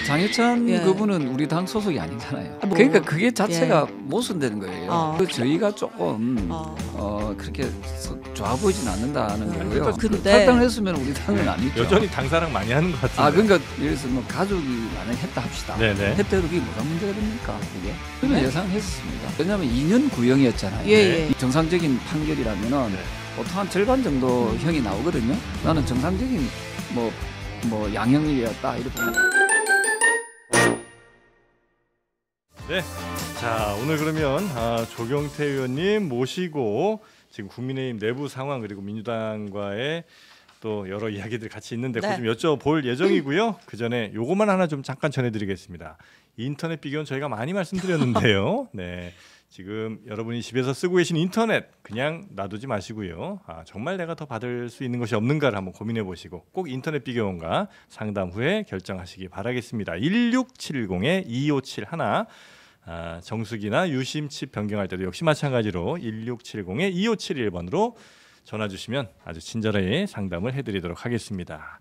장해찬 예. 그분은 우리 당 소속이 아니잖아요. 뭐, 그러니까 그게 자체가 예. 모순되는 거예요. 그 저희가 조금 그렇게 좋아 보이진 않는다는 거고요. 근데 탈당을 했으면 우리 당은 아니죠. 여전히 당사랑 많이 하는 것 같은데. 그러니까 예를 들어서 뭐 가족이 만약 했다 합시다. 네네. 했대도 그게 뭐가 문제가 됩니까? 그게? 그건 예상했습니다. 왜냐하면 2년 구형이었잖아요. 예. 정상적인 판결이라면은 네. 보통 한 절반 정도 형이 나오거든요. 나는 정상적인 뭐 양형이었다 이렇게. 네. 자, 오늘 그러면 조경태 의원님 모시고 지금 국민의힘 내부 상황 그리고 민주당과의 또 여러 이야기들 같이 있는데 네. 좀 여쭤볼 예정이고요. 그 전에 요거만 하나 좀 잠깐 전해드리겠습니다. 인터넷 비교는 저희가 많이 말씀드렸는데요. 네. 지금 여러분이 집에서 쓰고 계신 인터넷 그냥 놔두지 마시고요. 정말 내가 더 받을 수 있는 것이 없는가를 한번 고민해 보시고 꼭 인터넷 비교원과 상담 후에 결정하시기 바라겠습니다. 1670-2571 정수기나 유심칩 변경할 때도 역시 마찬가지로 1670-2571번으로 전화 주시면 아주 친절하게 상담을 해드리도록 하겠습니다.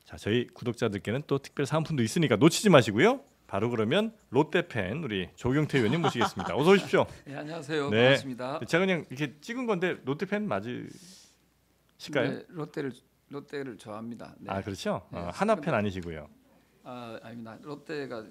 자, 저희 구독자들께는 또 특별 사은품도 있으니까 놓치지 마시고요. 바로 그러면 롯데팬 우리 조경태 의원님 모시겠습니다. 어서 오십시오. 네, 안녕하세요. 네. 반갑습니다. 제가 그냥 이렇게 찍은 건데 롯데팬 맞으실까요? 네, 롯데를 좋아합니다. 네. 그렇죠. 네. 하나팬 아니시고요. 아닙니다. 롯데가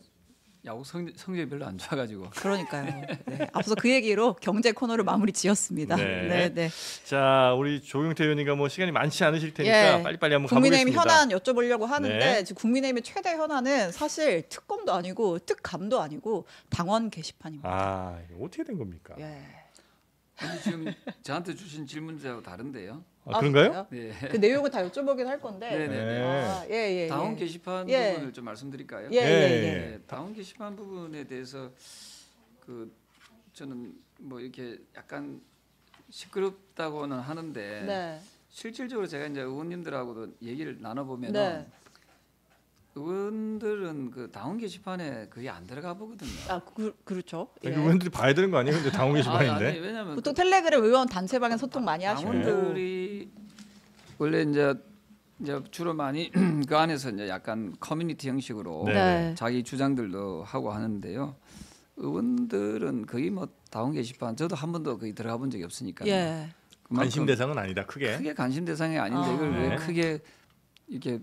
야구 성적이 별로 안 좋아가지고. 그러니까요. 네. 앞서 그 얘기로 경제 코너를 마무리 지었습니다. 네. 네. 자, 우리 조경태 의원님과 뭐 시간이 많지 않으실 테니까 빨리빨리 한번 국민의힘 가보겠습니다. 현안 여쭤보려고 하는데 네. 지금 국민의힘의 최대 현안은 사실 특검도 아니고 특감도 아니고 당원 게시판입니다. 이거 어떻게 된 겁니까? 예. 아니, 지금 저한테 주신 질문하고 다른데요. 그런가요? 네. 그 내용을 다 여쭤보긴 할 건데. 네네. 예. 당원 게시판 예. 부분을 좀 말씀드릴까요? 예. 네, 당원 게시판 부분에 대해서 저는 뭐 이렇게 약간 시끄럽다고는 하는데 네. 실질적으로 제가 이제 의원님들하고도 얘기를 나눠보면 네. 의원들은 그 당원 게시판에 거의 안 들어가 보거든요. 그렇죠. 예. 의원들이 봐야 되는 거 아니에요? 근데 당원 게시판인데. 아니, 왜냐면 보통 텔레그램 의원 단체방에 소통 많이 하시고. 당원들이 원래 이제 주로 많이 그 안에서 이제 약간 커뮤니티 형식으로 네. 자기 주장들도 하고 하는데요. 의원들은 거의 뭐 당원 게시판 저도 한 번도 거의 들어가 본 적이 없으니까요. 예. 관심 대상은 아니다. 크게 관심 대상이 아닌데 이걸 왜 네. 크게 이렇게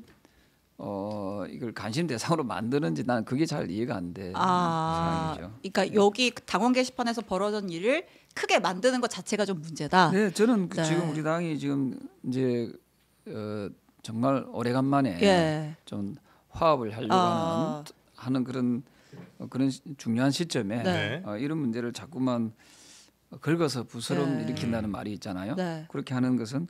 이걸 관심 대상으로 만드는지 나는 그게 잘 이해가 안 돼. 상황이죠. 그러니까 여기 당원 게시판에서 벌어진 일을 크게 만드는 것 자체가 좀 문제다. 네, 저는 네. 지금 우리 당이 지금 이제 정말 오래간만에 예. 좀 화합을 하려고 하는 그런 중요한 시점에 네. 이런 문제를 자꾸만 긁어서 부스럼 네. 일으킨다는 말이 있잖아요. 네. 그렇게 하는 것은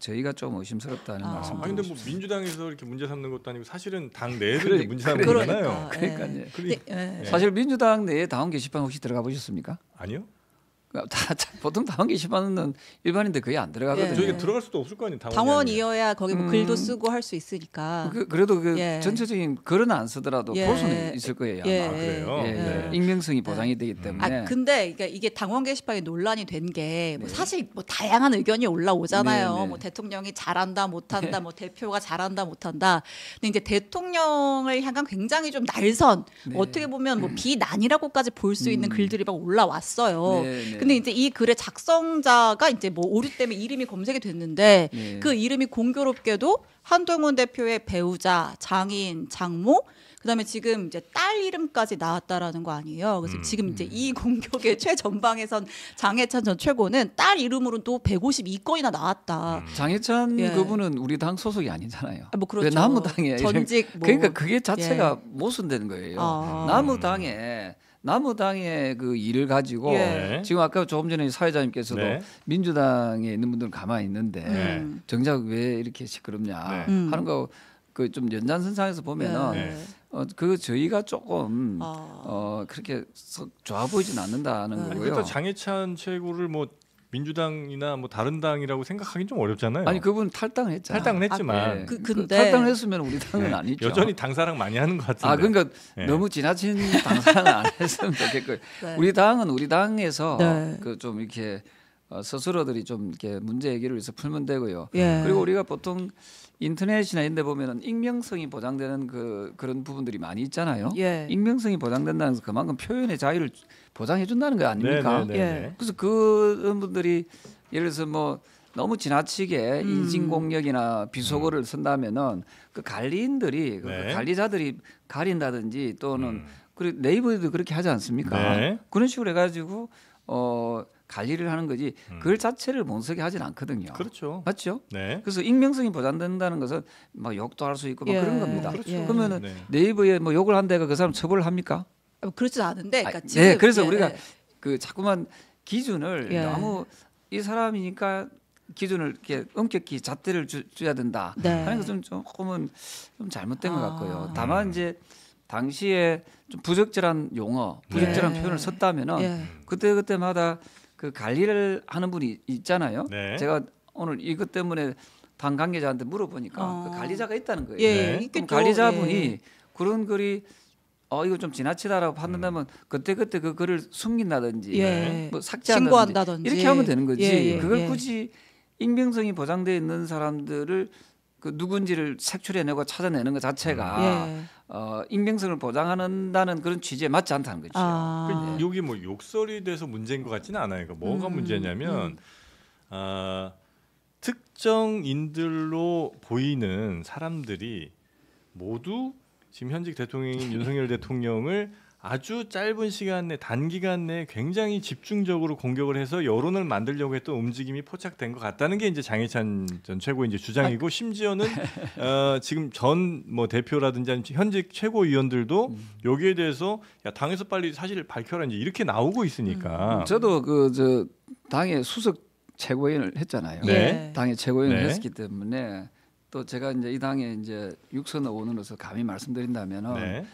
저희가 좀 의심스럽다는 말씀. 근데 뭐 민주당에서 이렇게 문제 삼는 것도 아니고 사실은 당 내에도 이제 문제 삼는 그러니까. 거잖아요. 그러니까요. 예. 사실 민주당 내에 당원 게시판 혹시 들어가 보셨습니까? 아니요. 보통 당원 게시판은 일반인들 거의 안 들어가거든요. 저희가 들어갈 수도 없을 거 아니에요. 당원이어야 거기 뭐 글도 쓰고 할 수 있으니까. 그래도 예. 전체적인 글은 안 쓰더라도 예. 볼 수는 있을 거예요. 아마. 예. 그래요? 예. 네. 익명성이 보장이 되기 때문에. 근데 그러니까 이게 당원 게시판이 논란이 된 게 뭐 네. 사실 뭐 다양한 의견이 올라오잖아요. 네, 네. 뭐 대통령이 잘한다 못한다, 뭐 대표가 잘한다 못한다. 근데 이제 대통령을 향한 굉장히 좀 날선 네. 어떻게 보면 뭐 비난이라고까지 볼 수 있는 글들이 막 올라왔어요. 네, 네. 근데 이제 이 글의 작성자가 이제 뭐 오류 때문에 이름이 검색이 됐는데 네. 그 이름이 공교롭게도 한동훈 대표의 배우자, 장인, 장모, 그다음에 지금 이제 딸 이름까지 나왔다라는 거 아니에요. 그래서 지금 이제 이 공격의 최전방에선 장해찬 전 최고는 딸 이름으로도 152건이나 나왔다. 장해찬 예. 그분은 우리 당 소속이 아니잖아요. 뭐 그렇죠. 왜 남무당에 전직 뭐. 그러니까 그게 자체가 모순되는 거예요. 아. 남무당의 그 일을 가지고 예. 지금 아까 조금 전에 사회자님께서도 네. 민주당에 있는 분들은 가만히 있는데 네. 정작 왜 이렇게 시끄럽냐 네. 하는 거 그 좀 연장선상에서 보면은 예. 네. 그 저희가 조금 아. 그렇게 썩 좋아 보이진 않는다는 거고요. 그래서 장해찬 최고를 뭐 민주당이나 뭐 다른 당이라고 생각하기는 좀 어렵잖아요. 아니 그분 탈당을 했잖아요. 탈당은 했지만 예. 근데 탈당을 했으면 우리 당은 아니죠. 여전히 당사랑 많이 하는 것 같은데. 그러니까 네. 너무 지나친 당사는 안 했으면 좋겠고요. 네. 우리 당은 우리 당에서 네. 그 좀 이렇게 스스로들이 좀 이렇게 문제 해결을 위해서 풀면 되고요. 예. 그리고 우리가 보통 인터넷이나 이런 데 보면은 익명성이 보장되는 그런 부분들이 많이 있잖아요. 예. 익명성이 보장된다는 것은 그만큼 표현의 자유를 보장해 준다는 거 아닙니까? 예. 그래서 그런 분들이 예를 들어서 뭐 너무 지나치게 인신공격이나 비속어를 쓴다면은 그 관리인들이 그 네. 관리자들이 가린다든지 또는 그리고 네이버에도 그렇게 하지 않습니까? 네. 그런 식으로 해가지고 관리를 하는 거지 글 자체를 못쓰게 하진 않거든요. 그렇죠. 맞죠? 네. 그래서 익명성이 보장된다는 것은 막 욕도 할 수 있고 막 예. 그런 겁니다. 그렇죠. 예. 그러면은 네. 네이버에 뭐 욕을 한다가 그 사람 처벌을 합니까? 그렇진 않은데, 그러니까 아, 지금 네, 그래서 예, 우리가 예. 그 자꾸만 기준을 예. 너무 이 사람이니까 기준을 이렇게 엄격히 잣대를 줘야 된다 네. 하는 것은 조금은 좀 잘못된 것 아. 같고요. 다만 이제 당시에 좀 부적절한 용어, 부적절한 네. 표현을 썼다면은 예. 그때 그때마다 그 관리를 하는 분이 있잖아요. 네. 제가 오늘 이것 때문에 당 관계자한테 물어보니까 그 관리자가 있다는 거예요. 예, 네. 그럼 있겠죠. 관리자분이 예. 그런 글이 이거 좀 지나치다라고 판단하면 그때 그 글을 숨긴다든지 예. 뭐 삭제한다든지 신고한다든지. 이렇게 하면 되는 거지. 예, 예, 그걸 예. 굳이 익명성이 보장되어 있는 사람들을 그 누군지를 색출해내고 찾아내는 것 자체가 예. 익명성을 보장한다는 그런 취지에 맞지 않다는 거죠. 아. 그 여기 뭐 욕설이 돼서 문제인 것 같지는 않아요. 그러니까 뭐가 문제냐면 특정인들로 보이는 사람들이 모두 지금 현직 대통령인 윤석열 대통령을 아주 짧은 시간 내 단기간 내에 굉장히 집중적으로 공격을 해서 여론을 만들려고 했던 움직임이 포착된 것 같다는 게 이제 장해찬 전 최고의 이제 주장이고 심지어는 지금 전 뭐 대표라든지 아니면 현직 최고위원들도 여기에 대해서 야 당에서 빨리 사실을 밝혀라 이제 이렇게 나오고 있으니까 저도 저 당의 수석 최고위원을 했잖아요. 네. 당의 최고위원을 네. 했기 때문에 또 제가 이제 이 당에 이제 육선 의원으로서 감히 말씀드린다면은 네.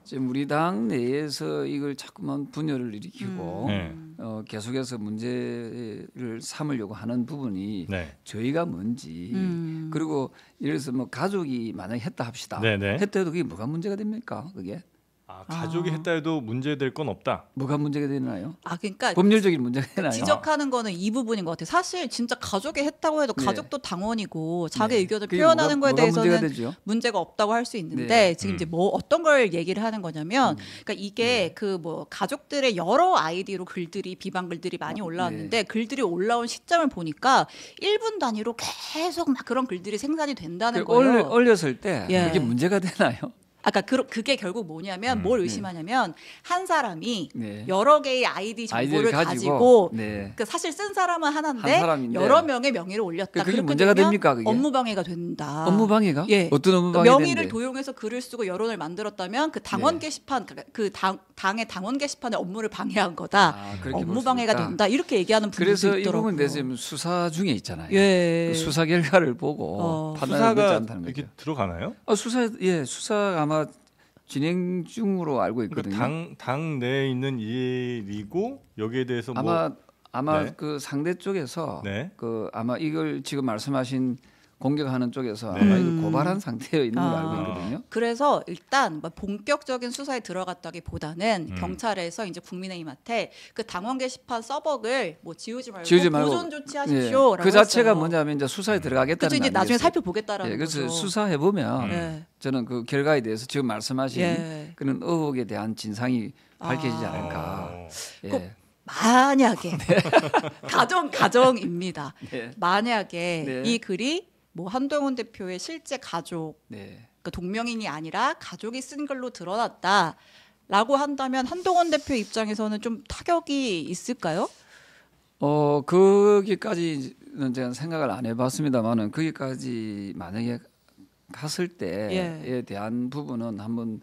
지금 우리 당 내에서 이걸 자꾸만 분열을 일으키고 네. 계속해서 문제를 삼으려고 하는 부분이 네. 저희가 뭔지 그리고 예를 들어서 뭐 가족이 만약에 했다 합시다. 네네. 했다 해도 그게 뭐가 문제가 됩니까? 그게 가족이 했다 해도 문제될 건 없다. 뭐가 문제가 되나요? 그러니까 법률적인 문제가 되나요? 지적하는 거는 이 부분인 것 같아요. 사실 진짜 가족이 했다고 해도 네. 가족도 당원이고 자기 네. 의견을 그게 표현하는 거에 뭐가 문제가 대해서는 되죠? 문제가 없다고 할 수 있는데 네. 지금 이제 뭐 어떤 걸 얘기를 하는 거냐면 그러니까 이게 그 뭐 가족들의 여러 아이디로 글들이 비방 글들이 많이 올라왔는데 글들이 올라온 시점을 보니까 1분 단위로 계속 막 그런 글들이 생산이 된다는 거예요. 올렸을 때 예. 그게 문제가 되나요? 아까 그게 결국 뭐냐면 뭘 의심하냐면 한 사람이 네. 여러 개의 아이디 정보를 아이디를 가지고 네. 그 사실 쓴 사람은 한 하나인데 사람인데 여러 명의 명의를 올렸다. 그게 그렇게 문제가 되면 됩니까, 그게? 업무 방해가 된다. 업무 방해가? 예. 어떤 업무 그러니까 방해가 명의를 되는데? 도용해서 글을 쓰고 여론을 만들었다면 그 당원 네. 게시판 그 당의 당원 게시판의 업무를 방해한 거다. 그렇게 볼 업무 수 방해가 있다. 된다. 이렇게 얘기하는 분들도 그래서 이 있더라고요. 부분에 대해서 지금 수사 중에 있잖아요. 예. 그 수사 결과를 보고 판단하지 수사가 않다는 이렇게 거죠. 들어가나요? 수사 아마 진행 중으로 알고 있거든요. 그러니까 당 내에 있는 일이고 여기에 대해서 아마 네. 그 상대 쪽에서 네. 그 아마 이걸 지금 말씀하신 공격하는 쪽에서 네. 아마 이거 고발한 상태에 있는 걸로 아. 알고 있거든요. 그래서 일단 뭐 본격적인 수사에 들어갔다기보다는 음. 경찰에서 이제 국민의힘한테 그 당원 게시판 서버를 뭐 지우지 말고 보존 예. 조치하십시오라고 그 자체가 했어요. 뭐냐면 이제 수사에 들어가겠다는 그렇죠. 이제 거 나중에 아니겠어요? 살펴보겠다라는 그래서 거죠. 수사해 보면 예. 저는 그 결과에 대해서 지금 말씀하신 예. 그런 의혹에 대한 진상이 밝혀지지 않을까. 예. 꼭 만약에 가정입니다. 네. 만약에 네. 이 글이 뭐 한동훈 대표의 실제 가족, 네. 그러니까 동명인이 아니라 가족이 쓴 글로 드러났다라고 한다면 한동훈 대표 입장에서는 좀 타격이 있을까요? 거기까지는 제가 생각을 안 해봤습니다만은 거기까지 만약에 갔을 때에 예. 대한 부분은 한번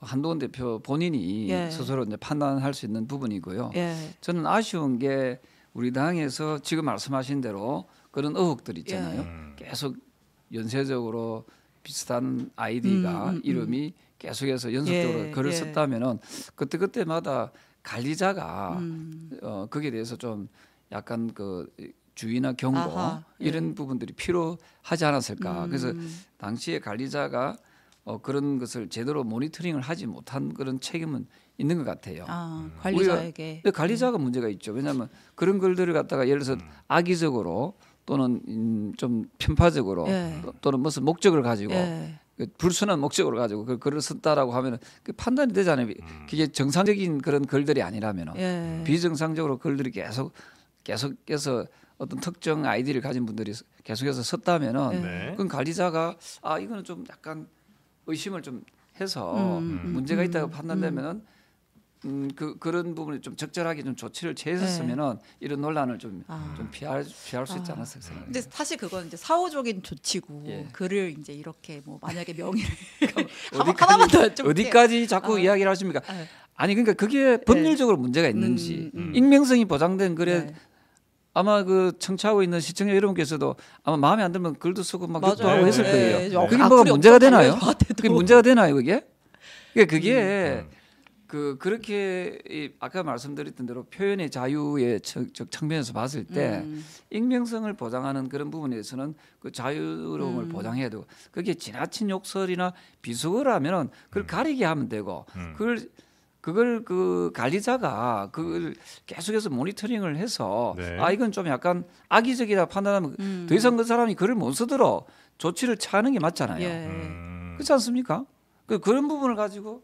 한동훈 대표 본인이 예. 스스로 이제 판단할 수 있는 부분이고요. 예. 저는 아쉬운 게 우리 당에서 지금 말씀하신 대로 그런 의혹들 있잖아요. 계속 연쇄적으로 비슷한 아이디가 이름이 계속해서 연속적으로 예, 글을 예. 썼다면은 그때마다 관리자가 거기에 대해서 좀 약간 그 주의나 경고 아하, 예. 이런 부분들이 필요하지 않았을까. 그래서 당시에 관리자가 그런 것을 제대로 모니터링을 하지 못한 그런 책임은 있는 것 같아요. 관리자에게. 근데 관리자가 문제가 있죠. 왜냐하면 그런 글들을 갖다가 예를 들어서 악의적으로 또는 좀 편파적으로 또는 무슨 목적을 가지고 그 불순한 목적으로 가지고 그 글을 썼다라고 하면은 그 판단이 되잖아요. 그게 정상적인 그런 글들이 아니라면은 비정상적으로 글들이 계속해서 어떤 특정 아이디를 가진 분들이 계속해서 썼다면은 그건 관리자가 이거는 좀 약간 의심을 좀 해서 문제가 있다고 판단되면은 그런 부분을 좀 적절하게 좀 조치를 취했으면은 이런 논란을 좀 피할 수 있지 않았을까 생각합니다. 근데 사실 그건 이제 사후적인 조치고 글을 이제 이렇게 뭐 만약에 명의를 하나만 더 여쭤볼게요. 어디까지 자꾸 이야기를 하십니까? 아니 그러니까 그게 법률적으로 문제가 있는지 익명성이 보장된 글에 아마 그 청취하고 있는 시청자 여러분께서도 아마 마음에 안 들면 글도 쓰고 막 욕도 하고 했을 거예요. 그게 뭐가 문제가 되나요? 그게 문제가 되나요, 그게? 그게 그렇게 아까 말씀드렸던 대로 표현의 자유의 측면에서 봤을 때 익명성을 보장하는 그런 부분에서는 그 자유로움을 보장해야 되고 그게 지나친 욕설이나 비속어라면은 그걸 가리게 하면 되고 그걸 그 관리자가 그걸 계속해서 모니터링을 해서 이건 좀 약간 악의적이라 판단하면 더 이상 그 사람이 글을 못 쓰도록 조치를 취하는 게 맞잖아요. 그렇지 않습니까? 그런 부분을 가지고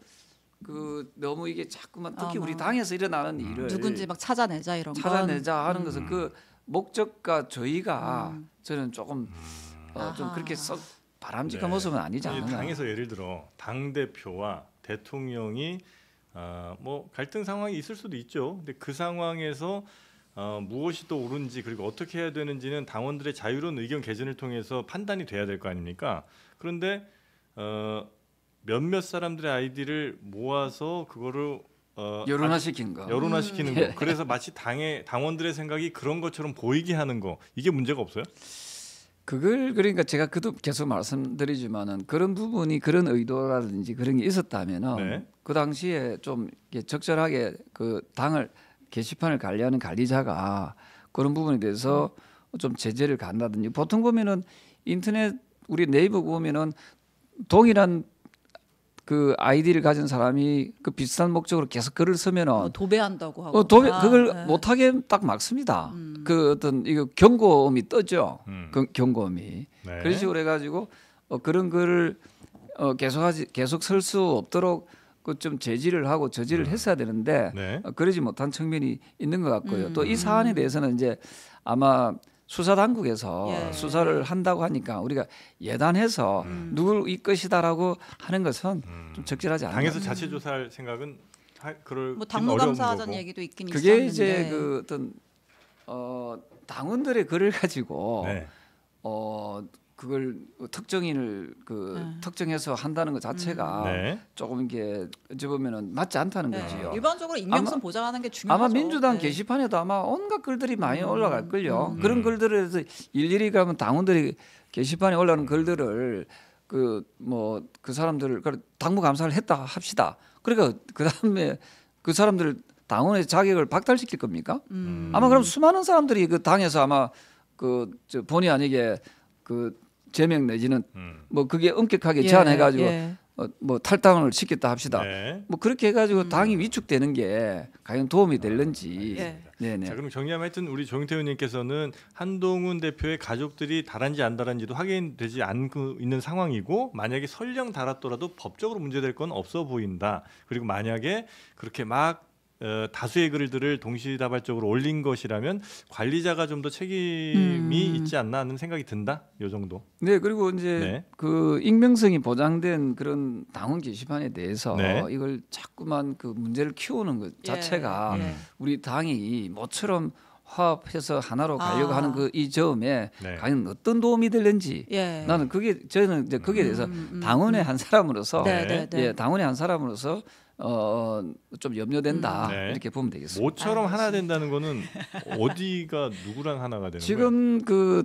너무 이게 자꾸만 특히 우리 당에서 일어나는 일을 누군지 막 찾아내자 이런 찾아내자 하는 것은 그 목적과 저희가 저는 조금 좀 그렇게 썩 바람직한 모습은 아니지 않나. 당에서 예를 들어 당 대표와 대통령이 뭐 갈등 상황이 있을 수도 있죠. 근데 그 상황에서 무엇이 또 옳은지 그리고 어떻게 해야 되는지는 당원들의 자유로운 의견 개진을 통해서 판단이 돼야 될 거 아닙니까? 그런데 몇몇 사람들의 아이디를 모아서 그거를 여론화시킨 거. 여론화시키는 거. 그래서 마치 당원들의 생각이 그런 것처럼 보이게 하는 거. 이게 문제가 없어요? 그걸 그러니까 제가 계속 말씀드리지만은 그런 부분이 그런 의도라든지 그런 게 있었다면은 그 당시에 좀 적절하게 그 당을 게시판을 관리하는 관리자가 그런 부분에 대해서 좀 제재를 간다든지 보통 보면은 인터넷 우리 네이버 보면은 동일한 그 아이디를 가진 사람이 그 비슷한 목적으로 계속 글을 쓰면은 도배한다고 하고 그걸 못하게 딱 막습니다. 그 어떤 이거 경고음이 뜨죠. 경고음이 그런 식으로 해가지고 그런 글을 계속 쓸 수 없도록 그 좀 제지를 하고 저지를 했어야 되는데 그러지 못한 측면이 있는 것 같고요. 또 이 사안에 대해서는 이제 아마 수사 당국에서 수사를 한다고 하니까 우리가 예단해서 누굴 이 것이다라고 하는 것은 좀 적절하지 않아요. 당에서 자체 조사할 생각은 그럴 뭐 당무감사하자는 얘기도 있긴 그게 있었는데 이제 그 어떤 당원들의 글을 가지고 그걸 특정인을 특정해서 한다는 것 자체가 조금 이게 어찌 보면은 맞지 않다는 거지요. 일반적으로 익명성 보장하는 게 중요하죠. 아마 민주당 게시판에도 아마 온갖 글들이 많이 올라갈 걸요. 그런 글들에서 일일이 가면 당원들이 게시판에 올라오는 글들을 그 사람들을 당무 감사를 했다 합시다. 그러니까 그 다음에 그 사람들 당원의 자격을 박탈시킬 겁니까? 아마 그럼 수많은 사람들이 그 당에서 아마 본의 아니게 제명 내지는 뭐 그게 엄격하게 제한해가지고 뭐 탈당을 시켰다 합시다. 뭐 그렇게 해가지고 당이 위축되는 게 과연 도움이 될는지. 네네. 자, 그럼 정리하면 하여튼 우리 조영태 의원님께서는 한동훈 대표의 가족들이 달았는지 안 달았는지도 확인되지 않고 있는 상황이고 만약에 설령 달았더라도 법적으로 문제될 건 없어 보인다. 그리고 만약에 그렇게 막 다수의 글들을 동시다발적으로 올린 것이라면 관리자가 좀 더 책임이 있지 않나 하는 생각이 든다. 요 정도. 네, 그리고 이제 그 익명성이 보장된 그런 당원 게시판에 대해서 이걸 자꾸만 그 문제를 키우는 것 자체가 우리 당이 모처럼 화합해서 하나로 가려고 하는 이 점에 과연 어떤 도움이 될는지 나는 저는 이제 거기에 대해서 당원의 한 사람으로서 당원의 한 사람으로서 좀 염려된다 이렇게 보면 되겠습니다. 모처럼 하나 된다는 거는 어디가 누구랑 하나가 되는 지금 거예요?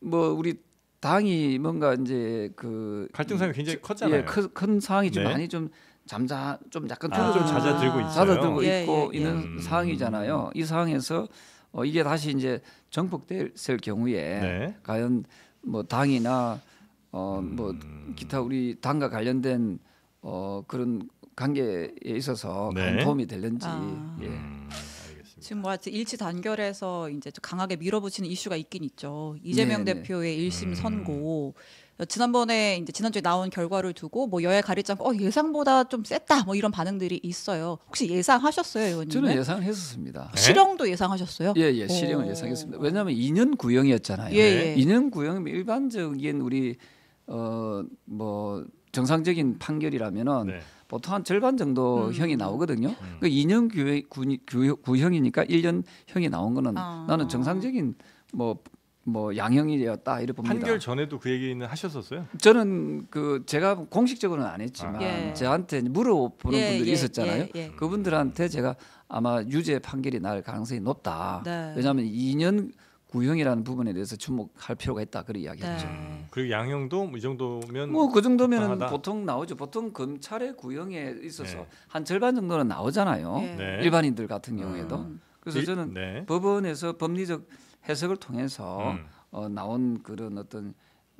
뭐 우리 당이 뭔가 이제 갈등 상황이 굉장히 컸잖아요. 큰 상황이 좀 많이 좀 약간 좀 잦아들고 있어요. 있는 상황이잖아요. 이 상황에서 이게 다시 이제 정폭됐을 경우에 과연 뭐 당이나 뭐 기타 우리 당과 관련된 그런 관계에 있어서 네. 과연 도움이 될는지. 예. 알겠습니다. 지금 뭐 일치 단결해서 이제 좀 강하게 밀어붙이는 이슈가 있긴 있죠. 이재명 네네. 대표의 1심 선고. 지난번에 이제 지난주에 나온 결과를 두고 뭐 여야 가리지 않고 예상보다 좀 셌다 뭐 이런 반응들이 있어요. 혹시 예상하셨어요, 의원님? 저는 예상했었습니다. 실형도 예상하셨어요? 예, 실형을 예상했습니다. 왜냐하면 2년 구형이었잖아요. 예. 2년 구형이면 일반적인 우리 뭐 정상적인 판결이라면은 네. 보통 한 절반 정도 형이 나오거든요. 그 2년 구형이니까 1년 형이 나온 거는 나는 정상적인 뭐 양형이었다 이렇게 봅니다. 판결 전에도 그 얘기는 하셨었어요? 저는 그 제가 공식적으로는 안 했지만 예. 저한테 물어보는 분들이 있었잖아요. 예. 그분들한테 제가 아마 유죄 판결이 날 가능성이 높다. 네. 왜냐하면 2년 구형이라는 부분에 대해서 주목할 필요가 있다 그런 이야기했죠. 네. 그리고 양형도 뭐 이 정도면 뭐 그 정도면 적당하다. 보통 나오죠. 보통 검찰의 구형에 있어서 네. 한 절반 정도는 나오잖아요. 예. 네. 일반인들 같은 경우에도. 그래서 저는 네. 법원에서 법리적 해석을 통해서 음. 나온 그런 어떤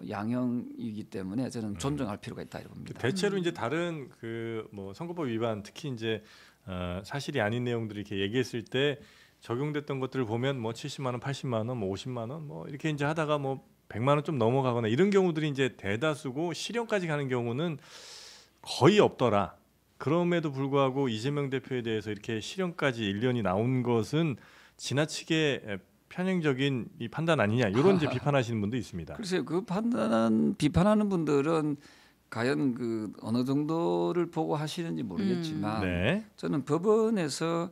양형이기 때문에 저는 존중할 필요가 있다 이렇게 봅니다. 대체로 이제 다른 그 뭐 선거법 위반 특히 이제 사실이 아닌 내용들을 이렇게 얘기했을 때 적용됐던 것들을 보면 뭐 70만 원, 80만 원, 뭐 50만 원 뭐 이렇게 이제 하다가 뭐 100만 원 좀 넘어가거나 이런 경우들이 이제 대다수고 실형까지 가는 경우는 거의 없더라. 그럼에도 불구하고 이재명 대표에 대해서 이렇게 실형까지 1년이 나온 것은 지나치게 편향적인 이 판단 아니냐 이런 이제 비판하시는 분도 있습니다. 글쎄요, 그 비판하는 분들은 과연 그 어느 정도를 보고 하시는지 모르겠지만 네. 저는 법원에서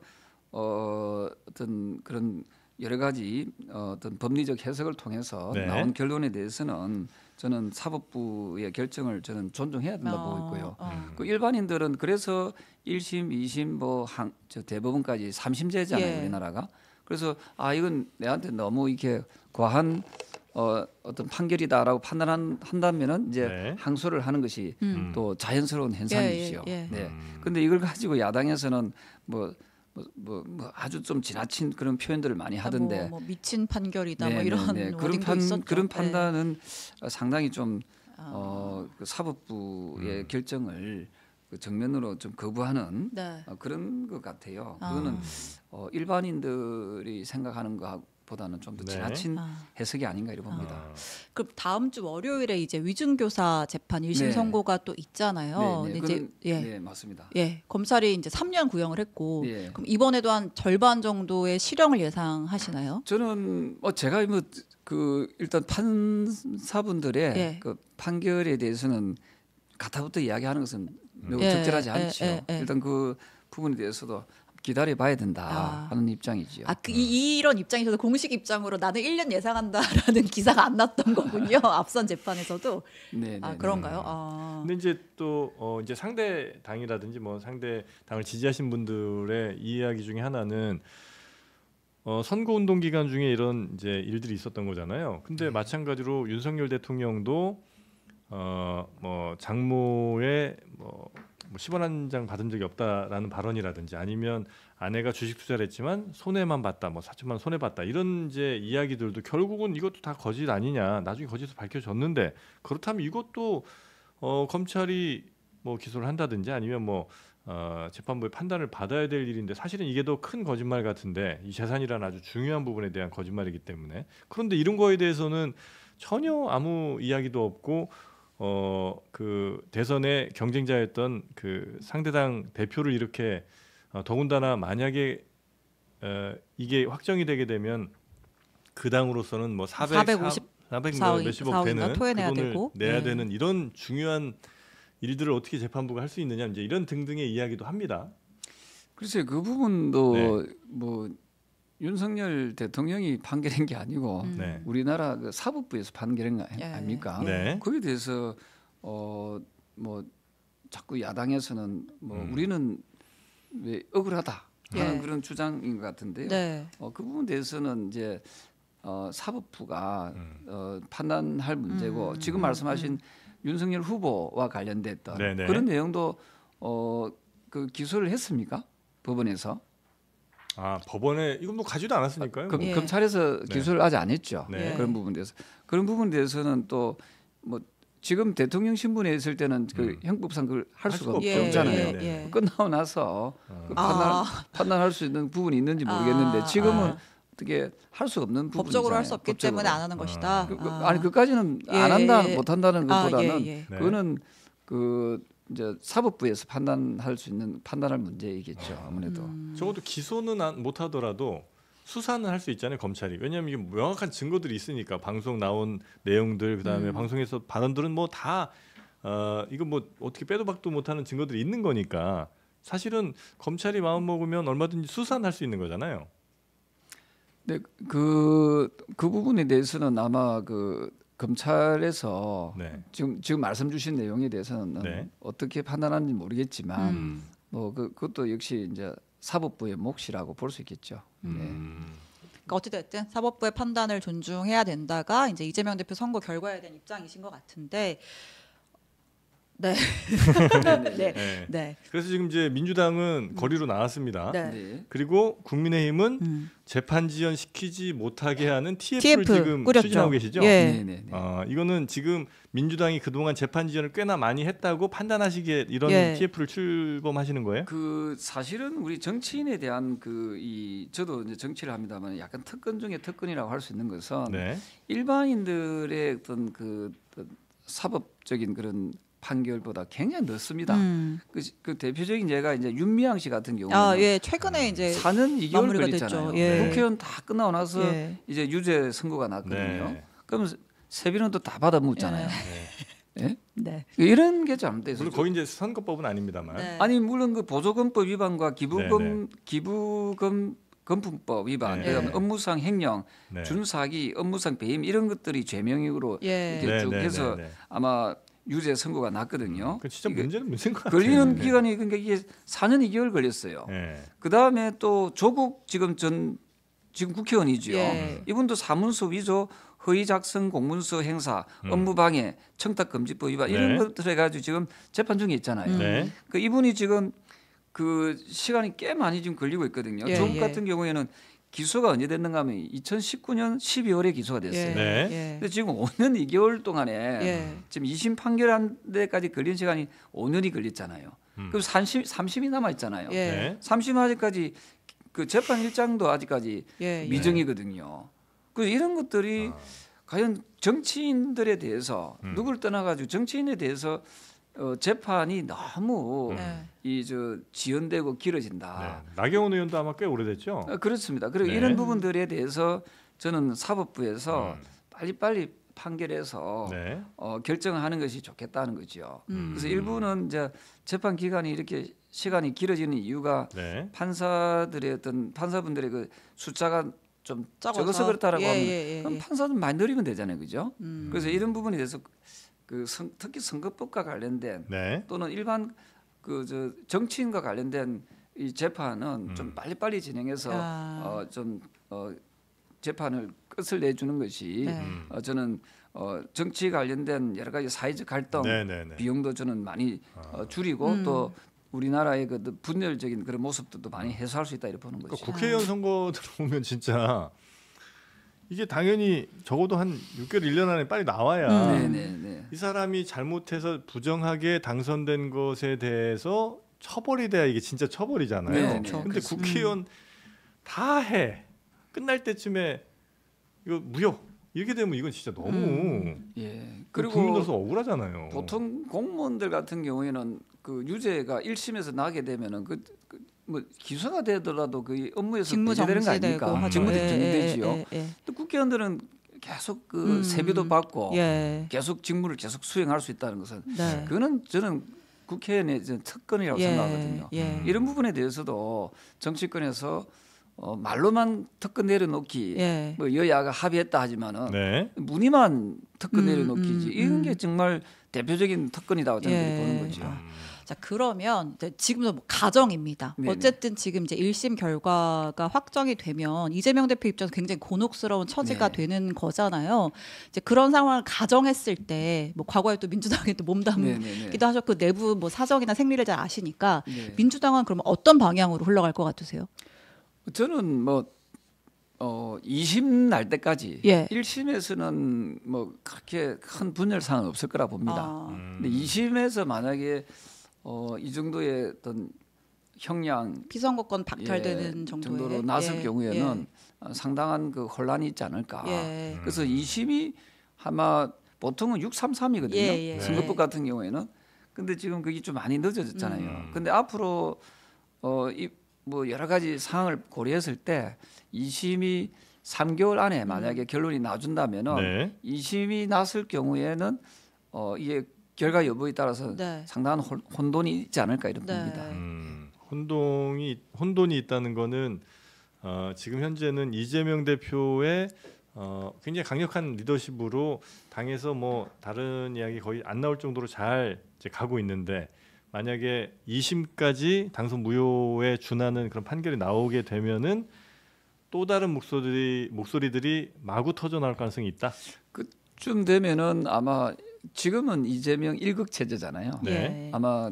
어떤 그런 여러 가지 어떤 법리적 해석을 통해서 네. 나온 결론에 대해서는 저는 사법부의 결정을 저는 존중해야 된다고 보고 있고요. 그 일반인들은 그래서 1심, 2심 저 대법원까지 3심제잖아요, 예. 우리나라가. 그래서 이건 내한테 너무 이렇게 과한 어떤 판결이다라고 판단한다면은 이제 네. 항소를 하는 것이 또 자연스러운 현상이죠. 예. 네. 근데 이걸 가지고 야당에서는 뭐 아주 좀 지나친 그런 표현들을 많이 하던데 뭐 미친 판결이다 뭐 네, 이런 네, 네. 워딩도 있었죠. 그런 네. 판단은 상당히 좀 그 사법부의 결정을 그 정면으로 좀 거부하는 네. 그런 것 같아요. 그거는 일반인들이 생각하는 것보다는 좀 더 네. 지나친 해석이 아닌가 이렇게 봅니다. 그럼 다음 주 월요일에 이제 위증교사 재판 1심 네. 선고가 또 있잖아요. 네, 근데 이제 네, 맞습니다. 검찰이 이제 3년 구형을 했고 예. 그럼 이번에도 한 절반 정도의 실형을 예상하시나요? 저는 제가 그 일단 판사분들의 예. 그 판결에 대해서는 가타부터 이야기하는 것은 매우 예, 적절하지 예, 않죠. 예, 예. 일단 그 부분에 대해서도 기다려봐야 된다 하는 입장이지요. 이런 입장에서도 공식 입장으로 나는 1년 예상한다라는 기사가 안 났던 거군요. 앞선 재판에서도. 네, 네, 그런가요? 근데 이제 또 이제 상대 당이라든지 뭐 상대 당을 지지하신 분들의 이야기 중에 하나는 선거 운동 기간 중에 이런 이제 일들이 있었던 거잖아요. 근데 마찬가지로 윤석열 대통령도 뭐 장모의 뭐 10원 한 장 받은 적이 없다라는 발언이라든지 아니면 아내가 주식 투자를 했지만 손해만 봤다, 뭐 4천만 원 손해 봤다 이런 이제 이야기들도 결국은 이것도 다 거짓 아니냐, 나중에 거짓으로 밝혀졌는데 그렇다면 이것도 검찰이 뭐 기소를 한다든지 아니면 뭐 재판부의 판단을 받아야 될 일인데 사실은 이게 더 큰 거짓말 같은데 이 재산이라는 아주 중요한 부분에 대한 거짓말이기 때문에 그런데 이런 거에 대해서는 전혀 아무 이야기도 없고 그 대선의 경쟁자였던 그 상대당 대표를 이렇게 더군다나 만약에 이게 확정이 되게 되면 그 당으로서는 뭐 450 몇십억 되는 그 토해내야 돈을 되고. 내야 네. 되는 이런 중요한 일들을 어떻게 재판부가 할 수 있느냐 이제 이런 등등의 이야기도 합니다. 글쎄요, 그 부분도 네. 뭐 윤석열 대통령이 판결한 게 아니고 네. 우리나라 그 사법부에서 판결한 거 아닙니까? 네. 거기에 대해서 뭐 자꾸 야당에서는 뭐 우리는 왜 억울하다 하는 예. 그런 주장인 것 같은데요. 네. 그 부분에 대해서는 이제 사법부가 판단할 문제고 지금 말씀하신 윤석열 후보와 관련됐던 네네. 그런 내용도 그 기소를 했습니까? 법원에서 법원에 이건 뭐 가지도 않았으니까요. 뭐. 예. 검찰에서 네. 기소를 아직 안 했죠. 네. 그런 부분에 대해서 그런 부분에 대해서는 또 뭐 지금 대통령 신분에 있을 때는 그 형법상 그걸 할 수가 수가 없죠. 없잖아요. 예, 예. 끝나고 나서 그 아. 판단할 수 있는 부분이 있는지 모르겠는데 지금은 어떻게 할 수 없는 부분이잖아요. 법적으로 할 수 없기 법적으로. 때문에 안 하는 것이다. 아니 그까지는 예, 안 한다 예. 못 한다는 것보다는 예, 예. 네. 그거는 그 이제 사법부에서 판단할 수 있는 판단할 문제이겠죠. 아무래도. 적어도 기소는 못 하더라도 수사는 할 수 있잖아요, 검찰이. 왜냐하면 이게 명확한 증거들이 있으니까 방송 나온 내용들 그다음에 방송에서 발언들은 뭐 다 이거 뭐 어떻게 빼도 박도 못하는 증거들이 있는 거니까 사실은 검찰이 마음 먹으면 얼마든지 수사는 할 수 있는 거잖아요. 네, 그 부분에 대해서는 아마 그 검찰에서 네. 지금 말씀 주신 내용에 대해서는 네. 어떻게 판단하는지 모르겠지만 뭐 그것도 역시 이제 사법부의 몫이라고 볼 수 있겠죠. 네. 그러니까 어찌됐든 사법부의 판단을 존중해야 된다가 이제 이재명 대표 선거 결과에 대한 입장이신 것 같은데, 네, 네, 네. 네, 그래서 지금 이제 민주당은 거리로 나왔습니다. 네. 네. 그리고 국민의힘은 재판 지연 시키지 못하게 하는 TF를 TF 지금 꾸렸죠. 추진하고 계시죠? 예. 네, 네, 네. 이거는 지금 민주당이 그동안 재판 지연을 꽤나 많이 했다고 판단하시기에 이런 예. TF를 출범하시는 거예요? 그 사실은 우리 정치인에 대한 저도 이제 정치를 합니다만 약간 특권 중에 특권이라고 할 수 있는 것은 네. 일반인들의 어떤 그 사법적인 그런 판결보다 굉장히 넓습니다. 그 대표적인 예가 이제 윤미향 씨 같은 경우는 아, 예, 최근에 이제 4년 2개월 마무리가 걸렸잖아요. 됐죠. 예. 국회의원 다 끝나고 나서 예. 이제 유죄 선고가 났거든요. 네. 그러면 세비는 또 다 받아 묻잖아요. 예? 네, 이런 게 잘못돼서 물론 거기 이제 선거법은 아닙니다만. 네. 아니 물론 그 보조금법 위반과 기부금품법 위반, 네. 그다음에 업무상 횡령, 네. 준사기, 업무상 배임 이런 것들이 죄명으로 예. 이렇게 쭉 네, 네, 해서 네, 네. 아마 유죄 선고가 났거든요. 그 진짜 이게 문제는 문제인 것 같아요. 걸리는 네. 기간이 그러니까 이게 4년 2개월 걸렸어요. 네. 그 다음에 또 조국 지금 국회의원이죠. 예. 이분도 사문서 위조, 허위 작성, 공문서 행사, 업무방해, 청탁금지법 위반 이런 네. 것들 해가지고 지금 재판 중에 있잖아요. 네. 그 이분이 지금 그 시간이 꽤 많이 지금 걸리고 있거든요. 예, 조국 예. 같은 경우에는 기소가 언제 됐는가 하면 2019년 12월에 기소가 됐어요. 예. 네. 예. 근데 지금 5년 2개월 동안에 예. 지금 2심 판결한 데까지 걸린 시간이 5년이 걸렸잖아요. 그럼 3심이 남아 있잖아요. 예. 네. 3심 아직까지 그 재판 일장도 아직까지 예, 예. 미정이거든요. 그래서 이런 것들이 과연 정치인들에 대해서 누구를 떠나가지고 정치인에 대해서 재판이 너무 네. 지연되고 길어진다. 네. 나경원 의원도 아마 꽤 오래됐죠. 그렇습니다. 그리고 네. 이런 부분들에 대해서 저는 사법부에서 빨리빨리 판결해서 네. 결정하는 것이 좋겠다는 거죠. 그래서 일부는 이제 재판 기간이 이렇게 시간이 길어지는 이유가 네. 판사분들의 그 숫자가 좀 적어서? 적어서 그렇다라고 예, 하면 예, 예, 그럼 예. 판사는 많이 늘리면 되잖아요, 그죠? 그래서 이런 부분에 대해서 특히 선거법과 관련된 네. 또는 일반 정치인과 관련된 이 재판은 좀 빨리빨리 진행해서 아. 재판을 끝을 내주는 것이 네. 저는 정치 관련된 여러 가지 사회적 갈등 네, 네, 네. 비용도 저는 많이 줄이고 또 우리나라의 그 분열적인 그런 모습들도 많이 해소할 수 있다 이렇게 보는 거죠. 그러니까 국회의원 선거 들어오면 진짜 이게 당연히 적어도 한 6개월 1년 안에 빨리 나와야 네네네. 이 사람이 잘못해서 부정하게 당선된 것에 대해서 처벌이 돼야 이게 진짜 처벌이잖아요. 네, 그렇죠. 근데 국회의원 다 해. 끝날 때쯤에 이거 무효. 이렇게 되면 이건 진짜 너무 예. 국민으로서 억울하잖아요. 보통 공무원들 같은 경우에는 그 유죄가 1심에서 나게 되면은 뭐 기소가 되더라도 그 업무에서 직무 배제되는 거 정지되고 아닙니까? 하죠. 직무 예, 정지되지요. 예, 예, 예. 또 국회의원들은 계속 그 세비도 받고 예. 계속 직무를 계속 수행할 수 있다는 것은 네. 그거는 저는 국회의원의 특권이라고 생각하거든요. 예. 이런 부분에 대해서도 정치권에서 말로만 특권 내려놓기 예. 뭐 여야가 합의했다 하지만은 네. 문의만 특권 내려놓기지 이런 게 정말 대표적인 특권이라고 저는 그렇게 보는 거죠. 자, 그러면 이제 지금도 뭐 가정입니다. 네네. 어쨌든 지금 이제 1심 결과가 확정이 되면 이재명 대표 입장에서 굉장히 곤혹스러운 처지가 네. 되는 거잖아요. 이제 그런 상황을 가정했을 때 뭐 과거에 또 민주당에 또 네네네. 몸담기도 하셨고 내부 뭐 사정이나 생리를 잘 아시니까 네. 민주당은 그러면 어떤 방향으로 흘러갈 것 같으세요? 저는 뭐 2심 날 때까지 예. 1심에서는 뭐 그렇게 큰 분열 사항은 없을 거라 봅니다. 근데 2심에서 만약에 이 정도의 어떤 형량 피선거권 박탈되는 정도로 나설 경우에는 상당한 그 혼란이 있지 않을까. 그래서 2심이 아마 보통은 633이거든요. 선거법 같은 경우에는. 근데 지금 그게 좀 많이 늦어졌잖아요. 근데 앞으로 뭐 여러 가지 상황을 고려했을 때 2심이 3개월 안에 만약에 결론이 나준다면은 2심이 났을 경우에는 이게 결과 여부에 따라서 상당한 혼돈이 있지 않을까 이런 봅니다. 혼돈이 있다는 거는 지금 현재는 이재명 대표의 굉장히 강력한 리더십으로 당에서 뭐 다른 이야기 거의 안 나올 정도로 잘 이제 가고 있는데 만약에 2심까지 당선 무효에 준하는 그런 판결이 나오게 되면은 또 다른 목소리들이 마구 터져 나올 가능성이 있다. 그쯤 되면은 아마 지금은 이재명 1극 체제잖아요. 아마